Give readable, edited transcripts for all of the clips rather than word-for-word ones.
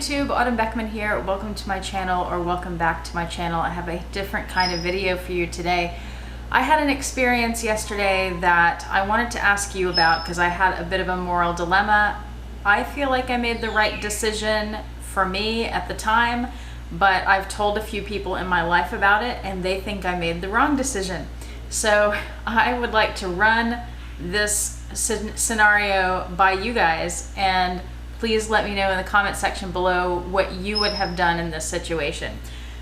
YouTube, Autumn Beckman here. Welcome to my channel, or welcome back to my channel. I have a different kind of video for you today. I had an experience yesterday that I wanted to ask you about because I had a bit of a moral dilemma. I feel like I made the right decision for me at the time, but I've told a few people in my life about it and they think I made the wrong decision. So I would like to run this scenario by you guys, and please let me know in the comment section below what you would have done in this situation.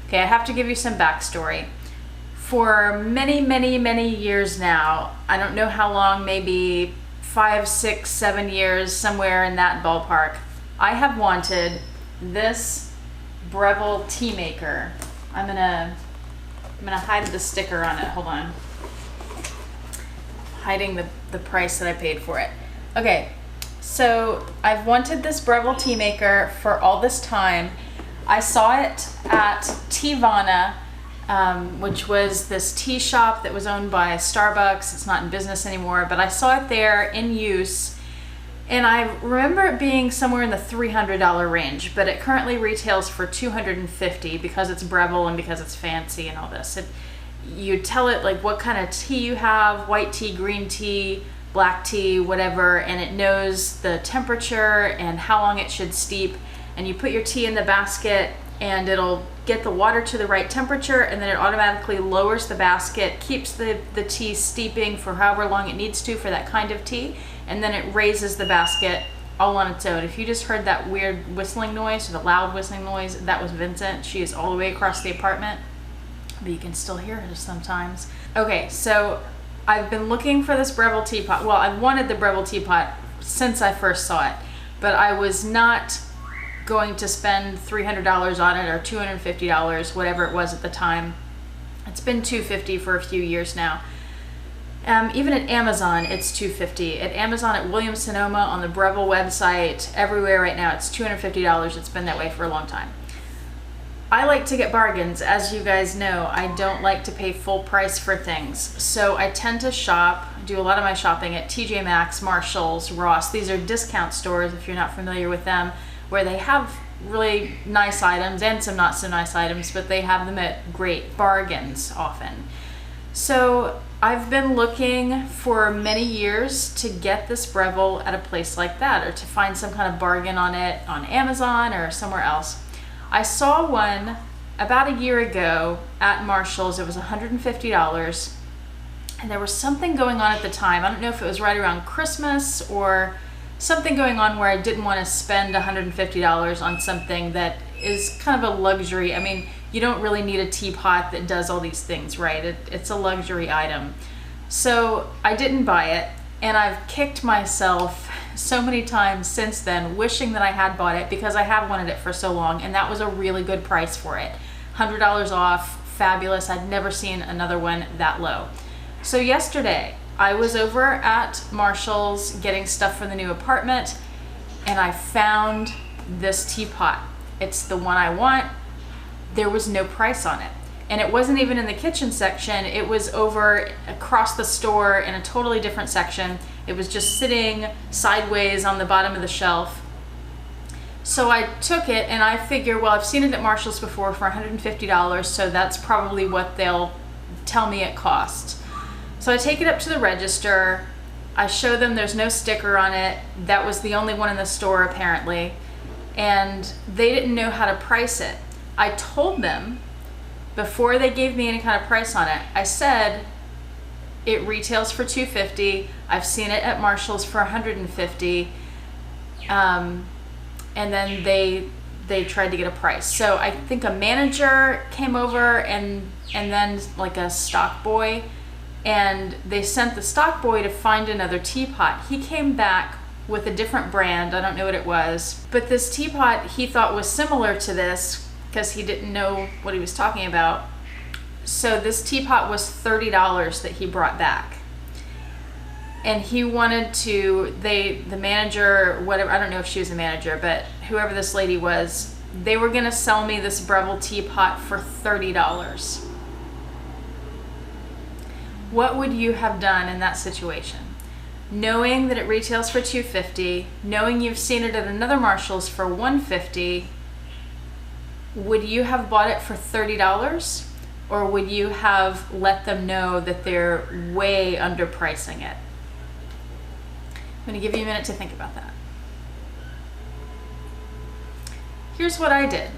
Okay, I have to give you some backstory. For many years now, I don't know how long, maybe 5, 6, 7 years, somewhere in that ballpark, I have wanted this Breville tea maker. I'm gonna hide the sticker on it. Hold on. Hiding the price that I paid for it. Okay. So I've wanted this Breville tea maker for all this time. I saw it at Teavana, which was this tea shop that was owned by Starbucks. It's not in business anymore, but I saw it there in use. And I remember it being somewhere in the $300 range, but it currently retails for $250 because it's Breville and because it's fancy and all this. You tell it like what kind of tea you have, white tea, green tea, black tea, whatever, and it knows the temperature and how long it should steep. And you put your tea in the basket and it'll get the water to the right temperature, and then it automatically lowers the basket, keeps the tea steeping for however long it needs to for that kind of tea, and then it raises the basket all on its own. If you just heard that weird whistling noise, or the loud whistling noise, that was Vincent. She is all the way across the apartment, but you can still hear her sometimes. Okay, so I've been looking for this Breville teapot. Well, I've wanted the Breville teapot since I first saw it, but I was not going to spend $300 on it or $250, whatever it was at the time. It's been $250 for a few years now. Even at Amazon, it's $250. At Amazon, at Williams-Sonoma, on the Breville website, everywhere right now, it's $250. It's been that way for a long time. I like to get bargains. As you guys know, I don't like to pay full price for things. So I tend to do a lot of my shopping at TJ Maxx, Marshalls, Ross. These are discount stores, if you're not familiar with them, where they have really nice items and some not so nice items, but they have them at great bargains often. So I've been looking for many years to get this Breville at a place like that, or to find some kind of bargain on it on Amazon or somewhere else. I saw one about a year ago at Marshalls. It was $150, and there was something going on at the time. I don't know if it was right around Christmas or something going on where I didn't want to spend $150 on something that is kind of a luxury. I mean, you don't really need a teapot that does all these things, right? It's a luxury item. So I didn't buy it, and I've kicked myself so many times since then, wishing that I had bought it, because I have wanted it for so long, and that was a really good price for it. $100 off, fabulous. I'd never seen another one that low. So yesterday, I was over at Marshall's getting stuff for the new apartment, and I found this teapot. It's the one I want. There was no price on it. And it wasn't even in the kitchen section. It was over across the store in a totally different section. It was just sitting sideways on the bottom of the shelf. So I took it, and I figure, well, I've seen it at Marshall's before for $150, so that's probably what they'll tell me it costs. So I take it up to the register. I show them there's no sticker on it. That was the only one in the store apparently. And they didn't know how to price it. I told them, before they gave me any kind of price on it, I said it retails for $250. I've seen it at Marshall's for $150. And then they tried to get a price. So I think a manager came over and then like a stock boy, and they sent the stock boy to find another teapot. He came back with a different brand. I don't know what it was, but this teapot he thought was similar to this, because he didn't know what he was talking about. So this teapot was $30 that he brought back. And he wanted to, the manager, whatever, I don't know if she was a manager, but whoever this lady was, they were gonna sell me this Breville teapot for $30. What would you have done in that situation? Knowing that it retails for $250, knowing you've seen it at another Marshall's for $150, would you have bought it for $30, or would you have let them know that they're way underpricing it? I'm going to give you a minute to think about that. Here's what I did.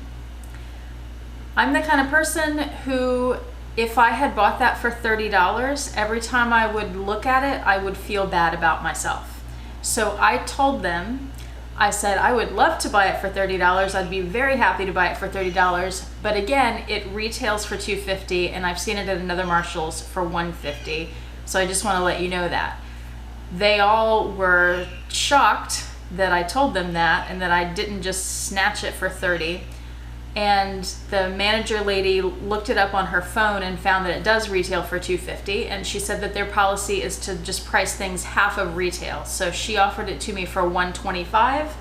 I'm the kind of person who, if I had bought that for $30, every time I would look at it, I would feel bad about myself. So I told them, I said, I would love to buy it for $30. I'd be very happy to buy it for $30. But again, it retails for $250, and I've seen it at another Marshall's for $150. So I just want to let you know that. They all were shocked that I told them that and that I didn't just snatch it for $30. And the manager lady looked it up on her phone and found that it does retail for $250, and she said that their policy is to just price things half of retail. So she offered it to me for $125,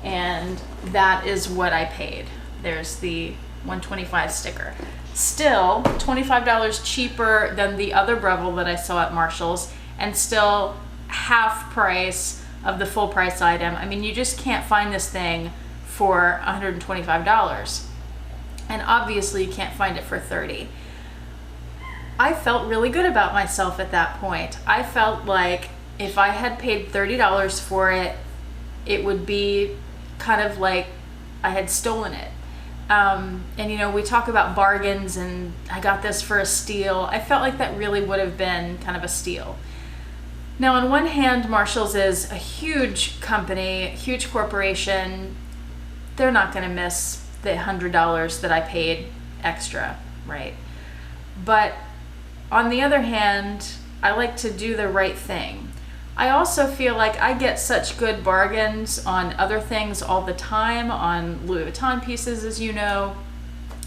and that is what I paid. There's the $125 sticker. Still $25 cheaper than the other Breville that I saw at Marshall's, and still half price of the full price item. I mean, you just can't find this thing for $125. And obviously you can't find it for $30. I felt really good about myself at that point. I felt like if I had paid $30 for it, it would be kind of like I had stolen it. And you know, we talk about bargains and I got this for a steal. I felt like that really would have been kind of a steal. Now, on one hand, Marshall's is a huge company, huge corporation. They're not going to miss the $100 that I paid extra, right? But on the other hand, I like to do the right thing. I also feel like I get such good bargains on other things all the time, on Louis Vuitton pieces, as you know,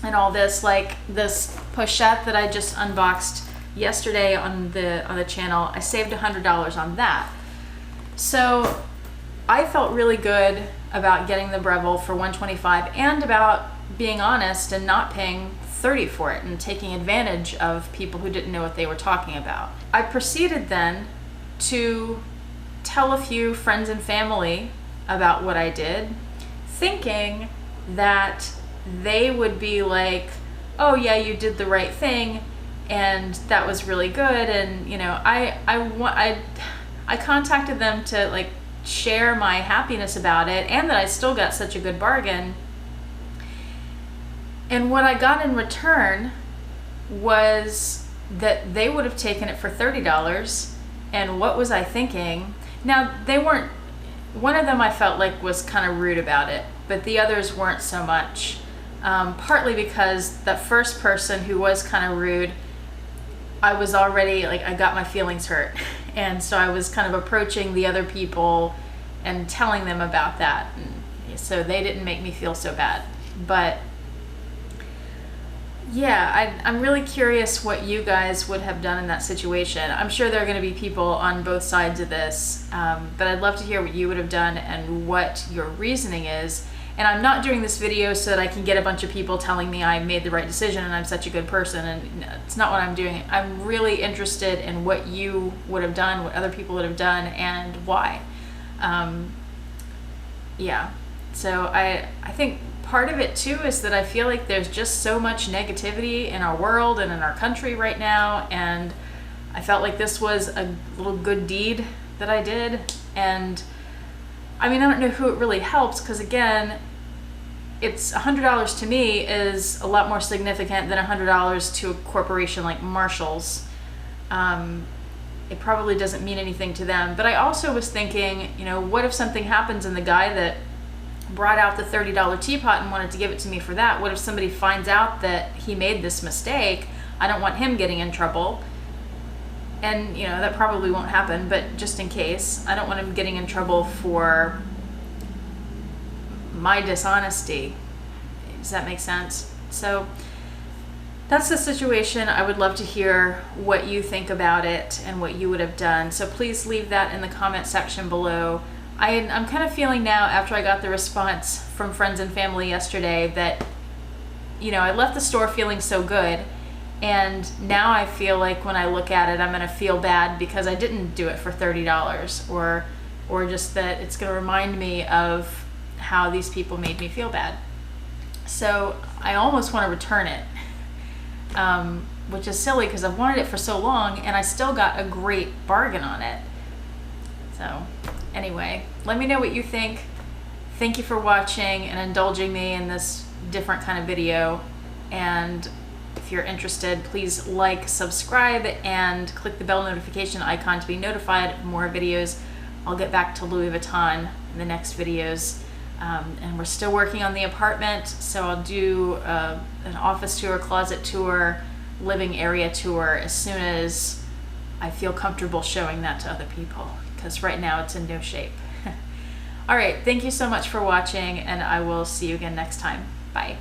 and all this, like this pochette that I just unboxed yesterday on the channel. I saved $100 on that. So I felt really good about getting the Breville for $125 and about being honest and not paying $30 for it and taking advantage of people who didn't know what they were talking about. I proceeded then to tell a few friends and family about what I did, thinking that they would be like, oh yeah, you did the right thing and that was really good. And you know, I contacted them to like share my happiness about it and that I still got such a good bargain. And what I got in return was that they would have taken it for $30. And what was I thinking? Now, they weren't, one of them I felt like was kind of rude about it, but the others weren't so much. Partly because that first person who was kind of rude, I was already, like, I got my feelings hurt. And so I was kind of approaching the other people and telling them about that. And so they didn't make me feel so bad. But yeah, I'm really curious what you guys would have done in that situation. I'm sure there are going to be people on both sides of this, but I'd love to hear what you would have done and what your reasoning is. And I'm not doing this video so that I can get a bunch of people telling me I made the right decision and I'm such a good person, and it's not what I'm doing. I'm really interested in what you would have done, what other people would have done, and why. Yeah, so I think part of it too is that I feel like there's just so much negativity in our world and in our country right now, and I felt like this was a little good deed that I did. And I mean, I don't know who it really helps, because again, it's $100 to me is a lot more significant than $100 to a corporation like Marshall's. It probably doesn't mean anything to them. But I also was thinking, you know, what if something happens and the guy that brought out the $30 teapot and wanted to give it to me for that, what if somebody finds out that he made this mistake? I don't want him getting in trouble. And you know, that probably won't happen, but just in case, I don't want him getting in trouble for my dishonesty. Does that make sense? So that's the situation. I would love to hear what you think about it and what you would have done. So please leave that in the comment section below. I'm kind of feeling now, after I got the response from friends and family yesterday, that, you know, I left the store feeling so good. And now I feel like when I look at it, I'm going to feel bad because I didn't do it for $30, or just that it's going to remind me of how these people made me feel bad. So I almost want to return it, which is silly because I've wanted it for so long and I still got a great bargain on it. So anyway, let me know what you think. Thank you for watching and indulging me in this different kind of video. And if you're interested, please like, subscribe, and click the bell notification icon to be notified of more videos. I'll get back to Louis Vuitton in the next videos. And we're still working on the apartment, so I'll do an office tour, closet tour, living area tour as soon as I feel comfortable showing that to other people, because right now it's in no shape. All right, thank you so much for watching, and I will see you again next time. Bye.